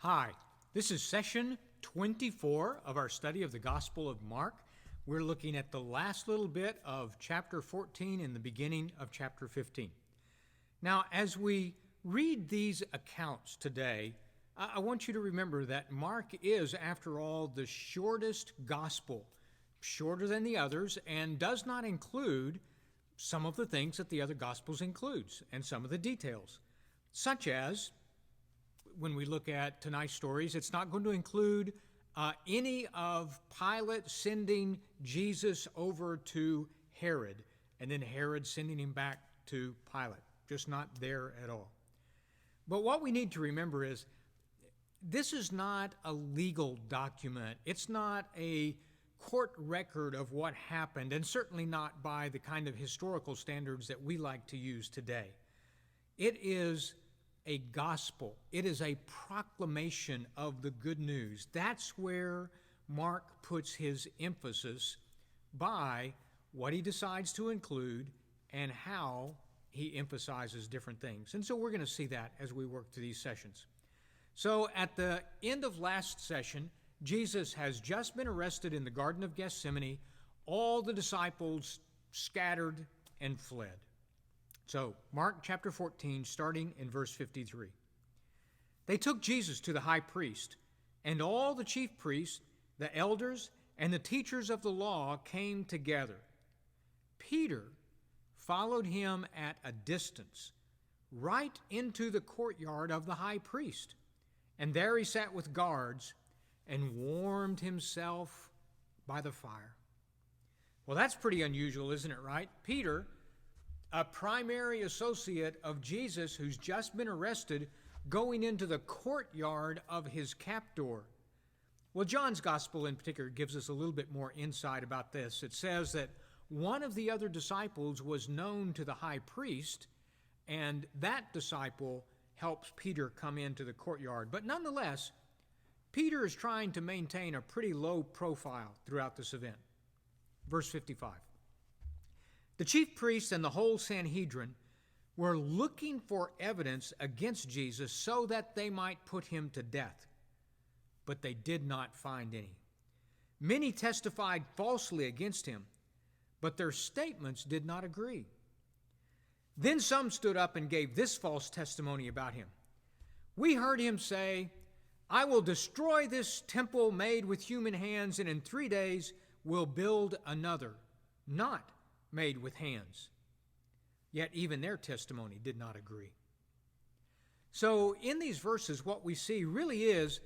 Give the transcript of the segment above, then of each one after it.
Hi, this is session 24 of our study of the Gospel of Mark. We're looking at the last little bit of chapter 14 and the beginning of chapter 15. Now, as we read these accounts today, I want you to remember that Mark is, after all, the shortest gospel, shorter than the others, and does not include some of the things that the other gospels includes and some of the details, such as when we look at tonight's stories, it's not going to include any of Pilate sending Jesus over to Herod and then Herod sending him back to Pilate. Just not there at all. But what we need to remember is this is not a legal document. It's not a court record of what happened, and certainly not by the kind of historical standards that we like to use today. It is a gospel. It is a proclamation of the good news. That's where Mark puts his emphasis by what he decides to include and how he emphasizes different things. And so we're going to see that as we work through these sessions. So at the end of last session, Jesus has just been arrested in the Garden of Gethsemane. All the disciples scattered and fled. So, Mark chapter 14, starting in verse 53. They took Jesus to the high priest, and all the chief priests, the elders, and the teachers of the law came together. Peter followed him at a distance, right into the courtyard of the high priest. And there he sat with guards and warmed himself by the fire. Well, that's pretty unusual, isn't it, right? Peter, a primary associate of Jesus who's just been arrested, going into the courtyard of his captor. Well, John's gospel in particular gives us a little bit more insight about this. It says that one of the other disciples was known to the high priest, and that disciple helps Peter come into the courtyard. But nonetheless, Peter is trying to maintain a pretty low profile throughout this event. Verse 55. The chief priests and the whole Sanhedrin were looking for evidence against Jesus so that they might put him to death, but they did not find any. Many testified falsely against him, but their statements did not agree. Then some stood up and gave this false testimony about him. We heard him say, "I will destroy this temple made with human hands, and in 3 days will build another, not made with hands." Yet even their testimony did not agree. So in these verses, what we see really is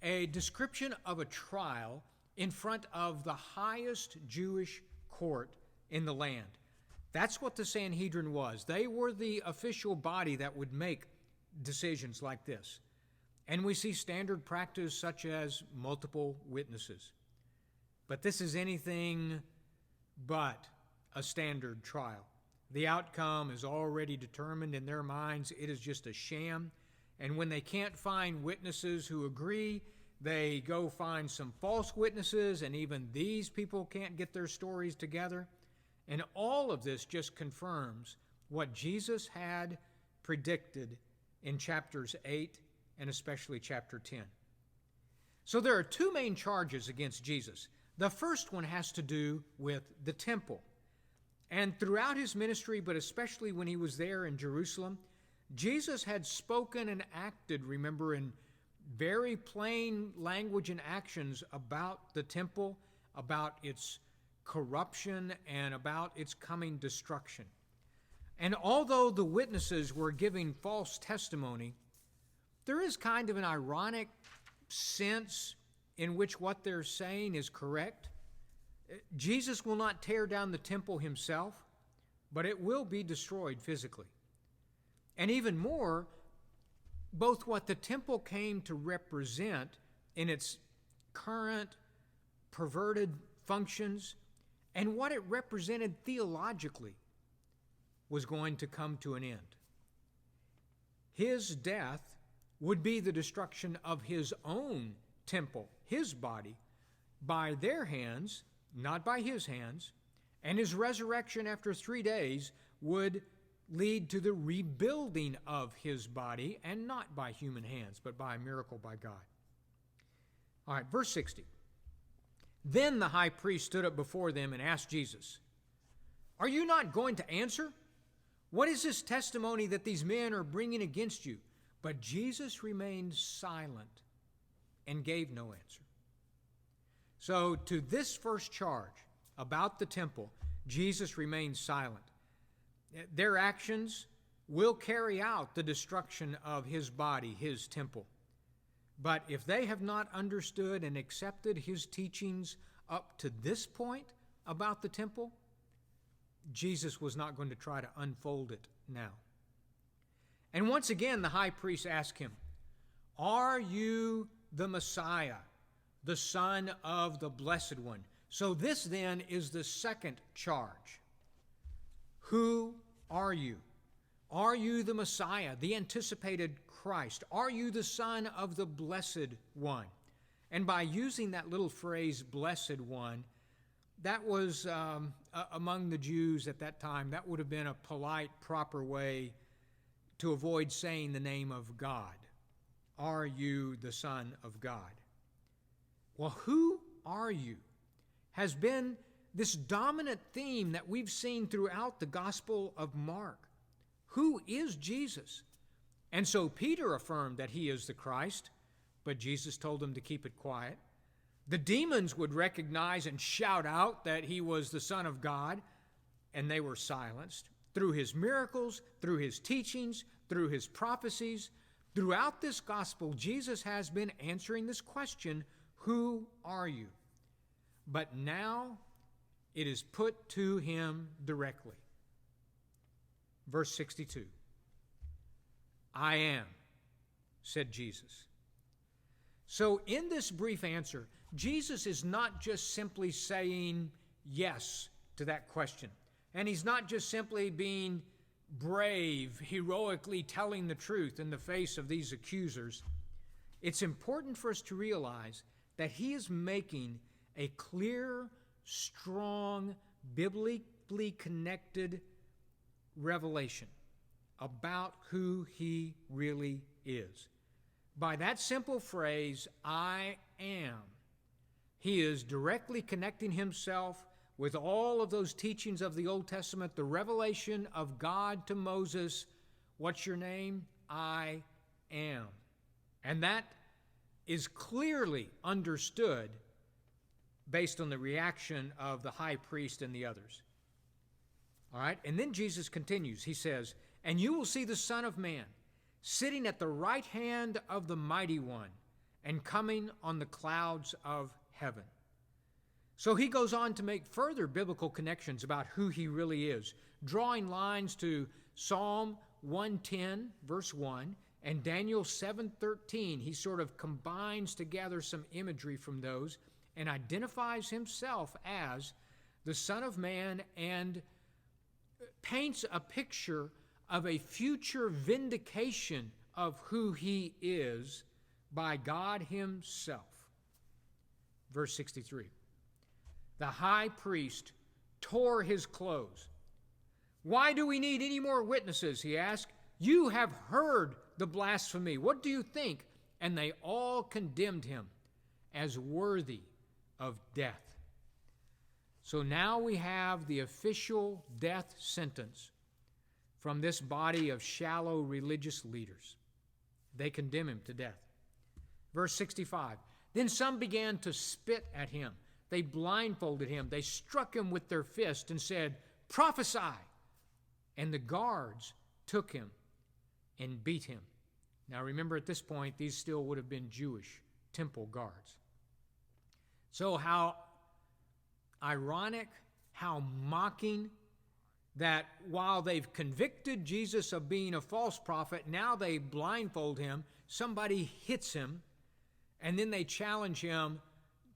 a description of a trial in front of the highest Jewish court in the land. That's what the Sanhedrin was. They were the official body that would make decisions like this. And we see standard practice such as multiple witnesses. But this is anything but a standard trial. The outcome is already determined in their minds. It is just a sham. And when they can't find witnesses who agree, they go find some false witnesses, and even these people can't get their stories together. And all of this just confirms what Jesus had predicted in chapters 8 and especially chapter 10. So there are two main charges against Jesus. The first one has to do with the temple. And throughout his ministry, but especially when he was there in Jerusalem, Jesus had spoken and acted, remember, in very plain language and actions about the temple, about its corruption, and about its coming destruction. And although the witnesses were giving false testimony, there is kind of an ironic sense in which what they're saying is correct. Jesus will not tear down the temple himself, but it will be destroyed physically. And even more, both what the temple came to represent in its current perverted functions and what it represented theologically was going to come to an end. His death would be the destruction of his own temple, his body, by their hands, not by his hands, and his resurrection after 3 days would lead to the rebuilding of his body, and not by human hands, but by a miracle by God. All right, verse 60. Then the high priest stood up before them and asked Jesus, "Are you not going to answer? What is this testimony that these men are bringing against you?" But Jesus remained silent and gave no answer. So to this first charge about the temple, Jesus remained silent. Their actions will carry out the destruction of his body, his temple. But if they have not understood and accepted his teachings up to this point about the temple, Jesus was not going to try to unfold it now. And once again, the high priest asked him, "Are you the Messiah, the Son of the Blessed One?" So this then is the second charge. Who are you? Are you the Messiah, the anticipated Christ? Are you the Son of the Blessed One? And by using that little phrase, Blessed One, that was among the Jews at that time, that would have been a polite, proper way to avoid saying the name of God. Are you the Son of God? Well, who are you has been this dominant theme that we've seen throughout the Gospel of Mark. Who is Jesus? And so Peter affirmed that he is the Christ, but Jesus told him to keep it quiet. The demons would recognize and shout out that he was the Son of God, and they were silenced. Through his miracles, through his teachings, through his prophecies, throughout this gospel, Jesus has been answering this question, who are you? But now it is put to him directly. Verse 62. "I am," said Jesus. So in this brief answer, Jesus is not just simply saying yes to that question. And he's not just simply being brave, heroically telling the truth in the face of these accusers. It's important for us to realize that he is making a clear, strong, biblically connected revelation about who he really is. By that simple phrase, "I am," he is directly connecting himself with all of those teachings of the Old Testament, the revelation of God to Moses. What's your name? I am. And that is clearly understood based on the reaction of the high priest and the others. All right, and then Jesus continues. He says, "And you will see the Son of Man sitting at the right hand of the Mighty One and coming on the clouds of heaven." So he goes on to make further biblical connections about who he really is, drawing lines to Psalm 110, verse 1, and Daniel 7:13. He sort of combines together some imagery from those and identifies himself as the Son of Man and paints a picture of a future vindication of who he is by God himself. Verse 63. The high priest tore his clothes. "Why do we need any more witnesses?" he asked. "You have heard the blasphemy. What do you think?" And they all condemned him as worthy of death. So now we have the official death sentence from this body of shallow religious leaders. They condemn him to death. Verse 65. Then some began to spit at him. They blindfolded him. They struck him with their fist and said, "Prophesy." And the guards took him and beat him. Now remember, at this point, these still would have been Jewish temple guards. So how ironic, how mocking that while they've convicted Jesus of being a false prophet, now they blindfold him, somebody hits him, and then they challenge him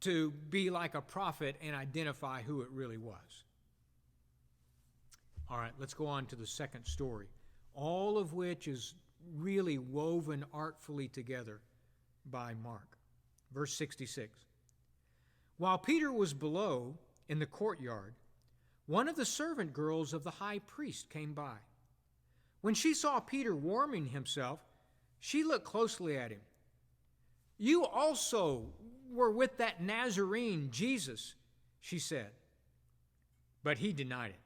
to be like a prophet and identify who it really was. All right, let's go on to the second story, all of which is really woven artfully together by Mark. Verse 66. While Peter was below in the courtyard, one of the servant girls of the high priest came by. When she saw Peter warming himself, she looked closely at him. "You also were with that Nazarene, Jesus," she said. But he denied it.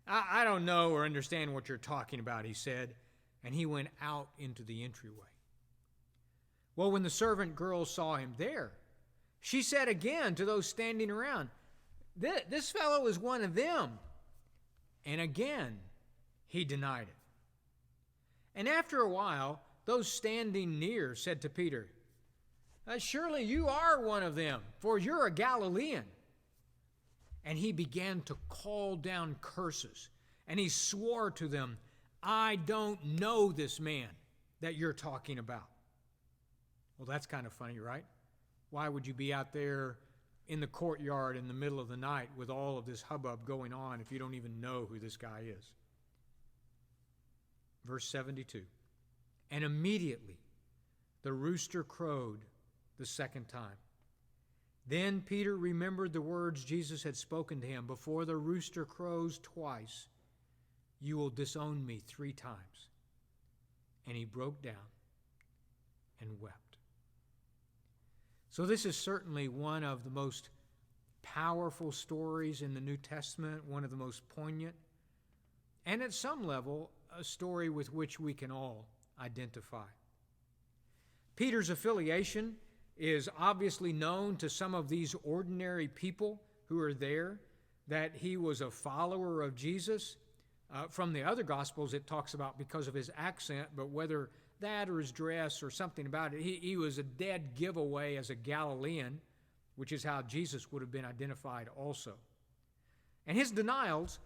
I don't know or understand what you're talking about," he said, and he went out into the entryway. Well, when the servant girl saw him there, she said again to those standing around, "This fellow is one of them." And again, he denied it. And after a while, those standing near said to Peter, "Surely you are one of them, for you're a Galilean." And he began to call down curses, and he swore to them, "I don't know this man that you're talking about." Well, that's kind of funny, right? Why would you be out there in the courtyard in the middle of the night with all of this hubbub going on if you don't even know who this guy is? Verse 72, "And immediately the rooster crowed the second time. Then Peter remembered the words Jesus had spoken to him, 'Before the rooster crows twice, you will disown me 3 times.' And he broke down and wept." So this is certainly one of the most powerful stories in the New Testament, one of the most poignant, and at some level, a story with which we can all identify. Peter's affiliation is obviously known to some of these ordinary people who are there, that he was a follower of Jesus. From the other Gospels, it talks about because of his accent, but whether that or his dress or something about it, he was a dead giveaway as a Galilean, which is how Jesus would have been identified also. And his denials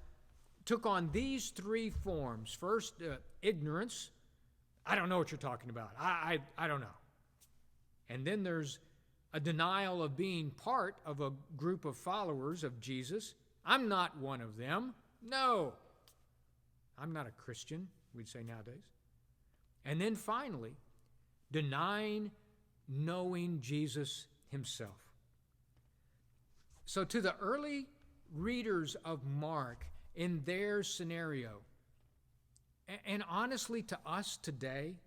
took on these 3 forms. First, ignorance. "I don't know what you're talking about. I don't know." And then there's a denial of being part of a group of followers of Jesus. "I'm not one of them. No, I'm not a Christian," we'd say nowadays. And then finally, denying knowing Jesus himself. So to the early readers of Mark, in their scenario, and honestly to us today,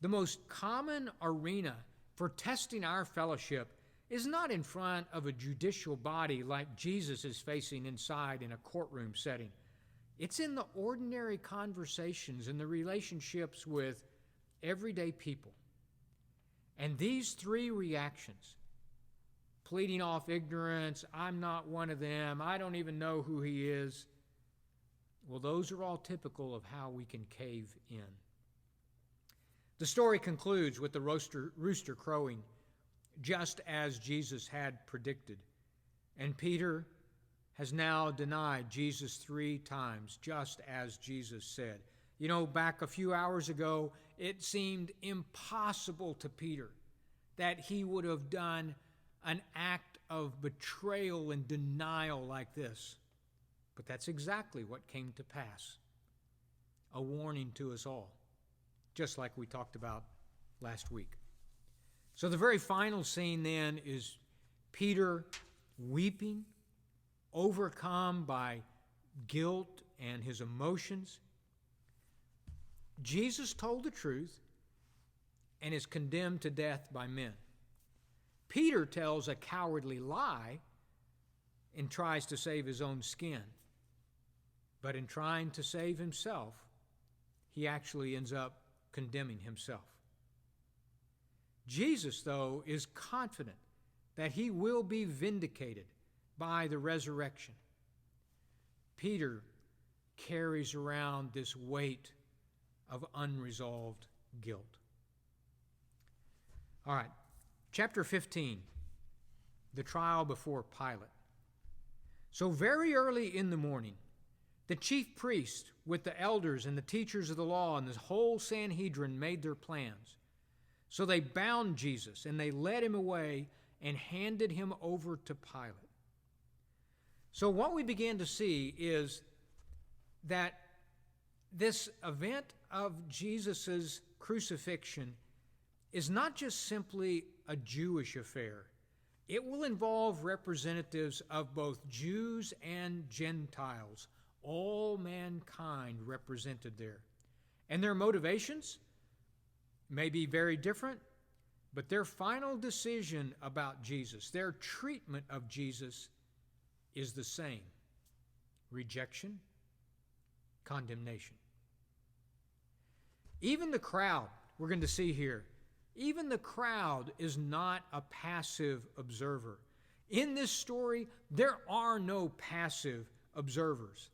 the most common arena for testing our fellowship is not in front of a judicial body like Jesus is facing inside in a courtroom setting. It's in the ordinary conversations and the relationships with everyday people. And these 3 reactions, pleading off ignorance, "I'm not one of them, I don't even know who he is," well, those are all typical of how we can cave in. The story concludes with the rooster crowing, just as Jesus had predicted. And Peter has now denied Jesus 3 times, just as Jesus said. You know, back a few hours ago, it seemed impossible to Peter that he would have done an act of betrayal and denial like this. But that's exactly what came to pass. A warning to us all, just like we talked about last week. So the very final scene then is Peter weeping, overcome by guilt and his emotions. Jesus told the truth and is condemned to death by men. Peter tells a cowardly lie and tries to save his own skin. But in trying to save himself, he actually ends up condemning himself. Jesus, though, is confident that he will be vindicated by the resurrection. Peter carries around this weight of unresolved guilt. All right, chapter 15, the trial before Pilate. So very early in the morning, the chief priest with the elders and the teachers of the law and the whole Sanhedrin made their plans. So they bound Jesus and they led him away and handed him over to Pilate. So what we began to see is that this event of Jesus' crucifixion is not just simply a Jewish affair. It will involve representatives of both Jews and Gentiles, all mankind represented there. And their motivations may be very different, but their final decision about Jesus, their treatment of Jesus, is the same: rejection, condemnation. Even the crowd, we're going to see here, even the crowd is not a passive observer. In this story, there are no passive observers,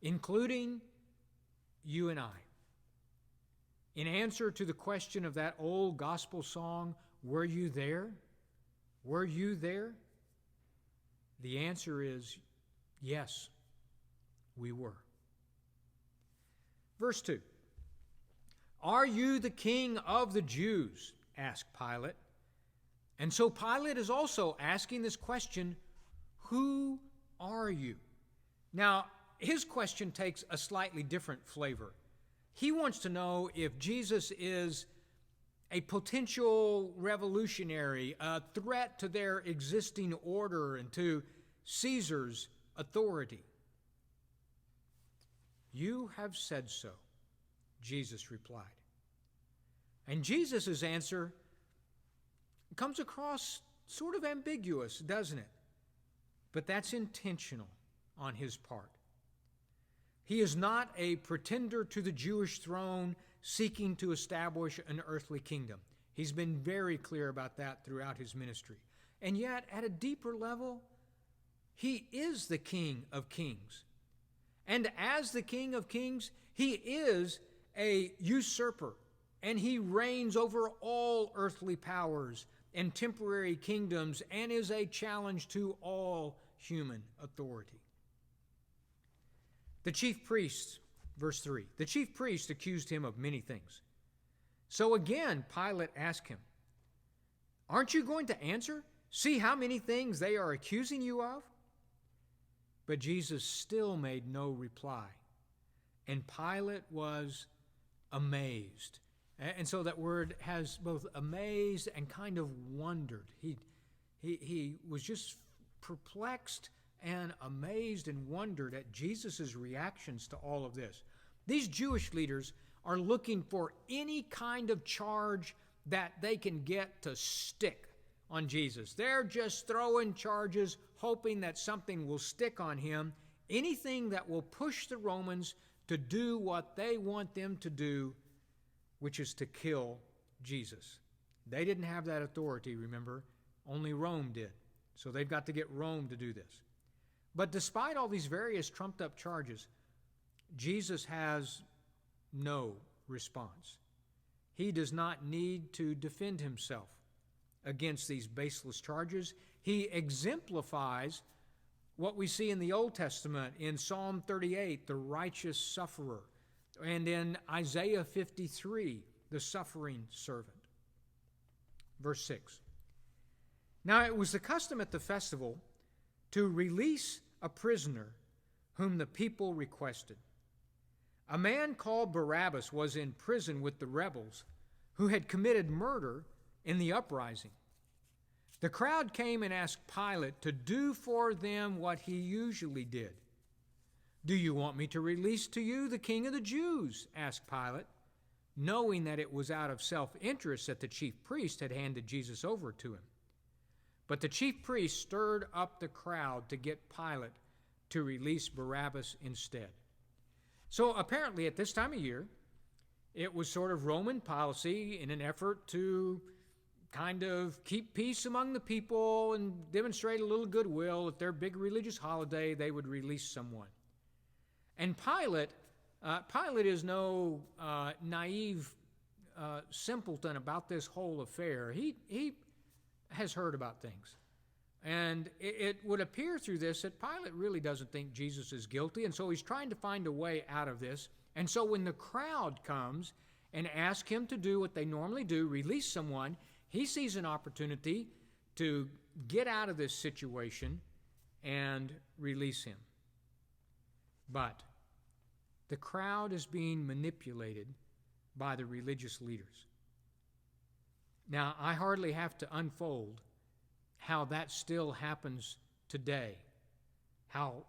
including you and I. In answer to the question of that old gospel song, were you there? Were you there? The answer is yes, we were. Verse 2. Are you the king of the Jews? Asked Pilate. And so Pilate is also asking this question, who are you? Now, his question takes a slightly different flavor. He wants to know if Jesus is a potential revolutionary, a threat to their existing order and to Caesar's authority. You have said so, Jesus replied. And Jesus' answer comes across sort of ambiguous, doesn't it? But that's intentional on his part. He is not a pretender to the Jewish throne seeking to establish an earthly kingdom. He's been very clear about that throughout his ministry. And yet, at a deeper level, he is the King of Kings. And as the King of Kings, he is a usurper, and he reigns over all earthly powers and temporary kingdoms and is a challenge to all human authority. The chief priests, verse 3, the chief priests accused him of many things. So again, Pilate asked him, aren't you going to answer? See how many things they are accusing you of? But Jesus still made no reply. And Pilate was amazed. And so that word has both amazed and kind of wondered. He was just perplexed and amazed and wondered at Jesus' reactions to all of this. These Jewish leaders are looking for any kind of charge that they can get to stick on Jesus. They're just throwing charges, hoping that something will stick on him, anything that will push the Romans to do what they want them to do, which is to kill Jesus. They didn't have that authority, remember. Only Rome did. So they've got to get Rome to do this. But despite all these various trumped-up charges, Jesus has no response. He does not need to defend himself against these baseless charges. He exemplifies what we see in the Old Testament in Psalm 38, the righteous sufferer, and in Isaiah 53, the suffering servant. Verse 6. Now it was the custom at the festival to release a prisoner whom the people requested. A man called Barabbas was in prison with the rebels who had committed murder in the uprising. The crowd came and asked Pilate to do for them what he usually did. Do you want me to release to you the King of the Jews? Asked Pilate, knowing that it was out of self-interest that the chief priest had handed Jesus over to him. But the chief priest stirred up the crowd to get Pilate to release Barabbas instead. So apparently at this time of year, it was sort of Roman policy in an effort to kind of keep peace among the people and demonstrate a little goodwill. At their big religious holiday, they would release someone. And Pilate is no naive simpleton about this whole affair. He has heard about things. And it would appear through this that Pilate really doesn't think Jesus is guilty, and so he's trying to find a way out of this. And so when the crowd comes and asks him to do what they normally do, release someone, he sees an opportunity to get out of this situation and release him. But the crowd is being manipulated by the religious leaders. Now, I hardly have to unfold how that still happens today, how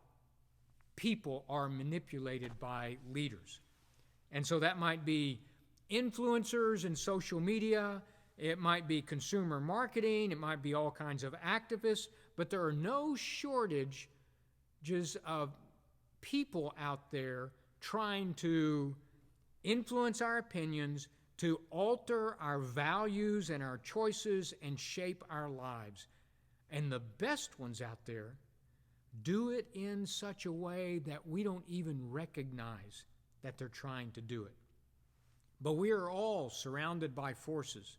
people are manipulated by leaders. And so that might be influencers in social media, it might be consumer marketing, it might be all kinds of activists, but there are no shortages of people out there trying to influence our opinions, to alter our values and our choices and shape our lives. And the best ones out there do it in such a way that we don't even recognize that they're trying to do it. But we are all surrounded by forces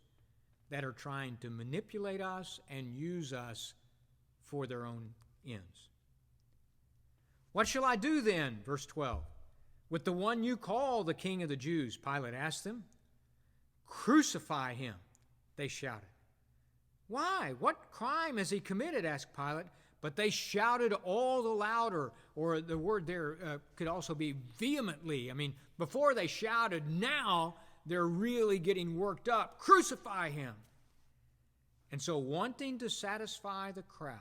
that are trying to manipulate us and use us for their own ends. What shall I do then? Verse 12. With the one you call the King of the Jews, Pilate asked them. Crucify him, they shouted. Why? What crime has he committed? Asked Pilate. But they shouted all the louder, or the word there could also be vehemently. I mean, before they shouted, now they're really getting worked up. Crucify him. And so, wanting to satisfy the crowd,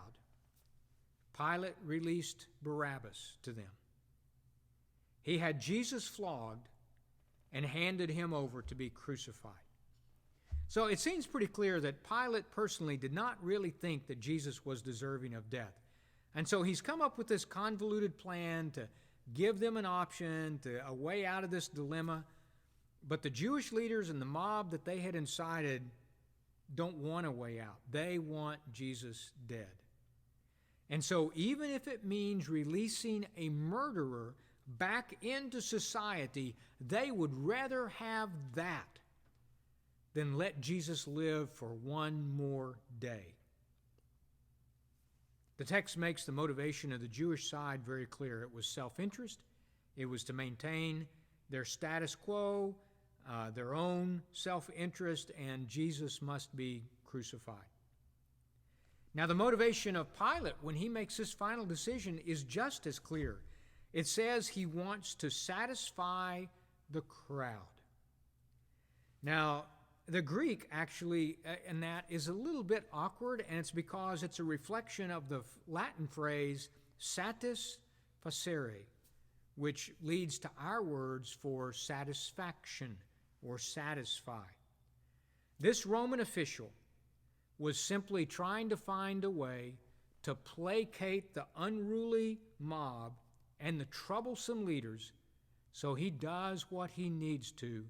Pilate released Barabbas to them. He had Jesus flogged and handed him over to be crucified. So it seems pretty clear that Pilate personally did not really think that Jesus was deserving of death. And so he's come up with this convoluted plan to give them an option, a way out of this dilemma. But the Jewish leaders and the mob that they had incited don't want a way out. They want Jesus dead. And so even if it means releasing a murderer back into society, they would rather have that than let Jesus live for one more day. The text makes the motivation of the Jewish side very clear. It was self-interest. It was to maintain their status quo, their own self-interest, and Jesus must be crucified. Now, the motivation of Pilate when he makes this final decision is just as clear. It says he wants to satisfy the crowd. Now, the Greek actually in that is a little bit awkward, and it's because it's a reflection of the Latin phrase satis facere, which leads to our words for satisfaction or satisfy. This Roman official was simply trying to find a way to placate the unruly mob and the troublesome leaders, so he does what he needs to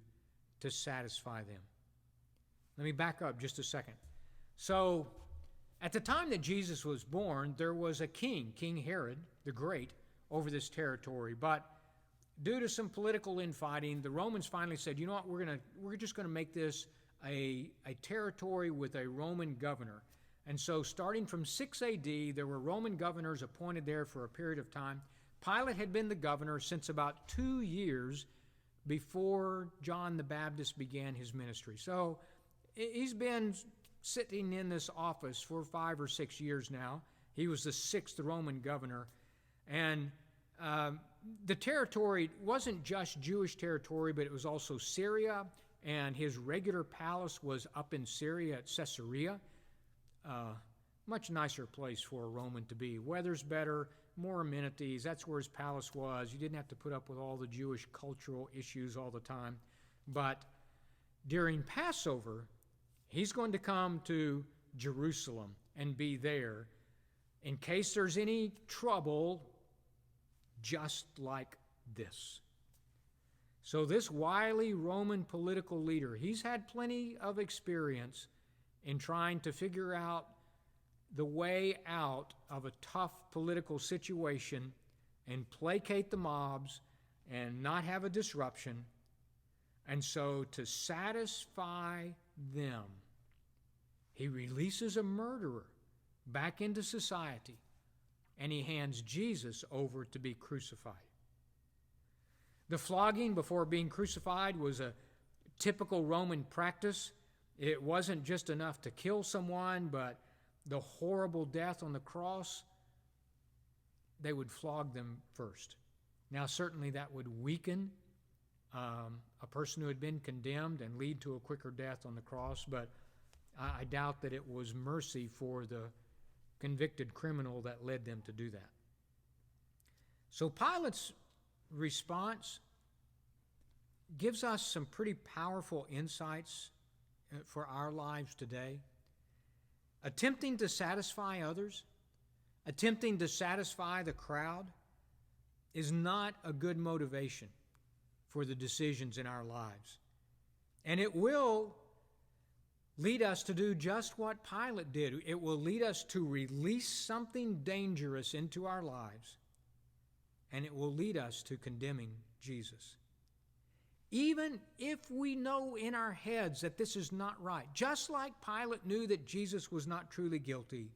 satisfy them. Let me back up just a second. So, at the time that Jesus was born, there was a king, King Herod the Great, over this territory. But due to some political infighting, the Romans finally said, you know what, we're just going to make this a territory with a Roman governor. And so starting from 6 A.D., there were Roman governors appointed there for a period of time. Pilate had been the governor since about 2 years before John the Baptist began his ministry. So he's been sitting in this office for 5 or 6 years now. He was the 6th Roman governor. And the territory wasn't just Jewish territory, but it was also Syria, and his regular palace was up in Syria at Caesarea. Much nicer place for a Roman to be. Weather's better, more amenities. That's where his palace was. You didn't have to put up with all the Jewish cultural issues all the time. But during Passover, he's going to come to Jerusalem and be there in case there's any trouble, just like this. So this wily Roman political leader, he's had plenty of experience in trying to figure out the way out of a tough political situation and placate the mobs and not have a disruption. And so to satisfy them, he releases a murderer back into society, and he hands Jesus over to be crucified. The flogging before being crucified was a typical Roman practice. It wasn't just enough to kill someone, but the horrible death on the cross, they would flog them first. Now, certainly that would weaken a person who had been condemned and lead to a quicker death on the cross, but I doubt that it was mercy for the convicted criminal that led them to do that. So Pilate's response gives us some pretty powerful insights for our lives today. Attempting to satisfy others, attempting to satisfy the crowd, is not a good motivation for the decisions in our lives. And it will lead us to do just what Pilate did. It will lead us to release something dangerous into our lives, and it will lead us to condemning Jesus. Even if we know in our heads that this is not right, just like Pilate knew that Jesus was not truly guilty,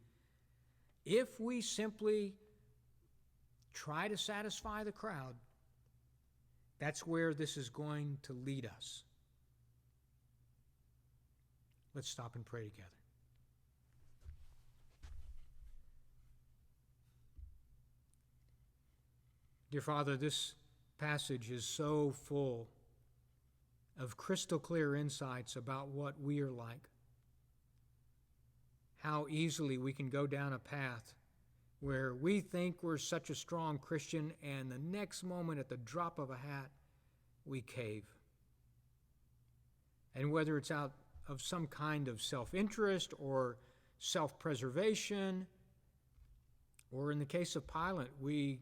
if we simply try to satisfy the crowd, that's where this is going to lead us. Let's stop and pray together. Dear Father, this passage is so full of crystal clear insights about what we are like. How easily we can go down a path where we think we're such a strong Christian, and the next moment, at the drop of a hat, we cave. And whether it's out of some kind of self-interest or self-preservation, or in the case of Pilate, we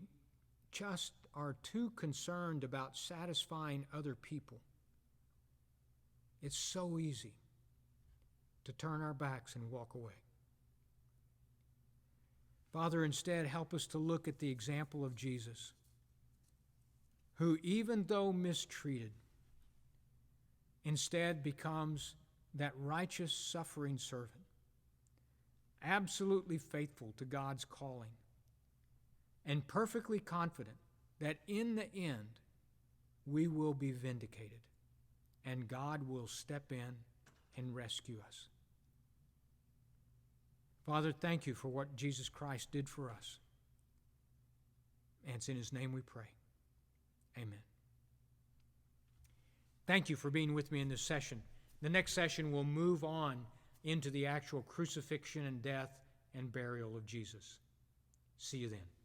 just are too concerned about satisfying other people. It's so easy to turn our backs and walk away. Father, instead, help us to look at the example of Jesus, who, even though mistreated, instead becomes that righteous, suffering servant, absolutely faithful to God's calling, and perfectly confident that in the end we will be vindicated and God will step in and rescue us. Father, thank you for what Jesus Christ did for us. And it's in his name we pray. Amen. Thank you for being with me in this session. The next session will move on into the actual crucifixion and death and burial of Jesus. See you then.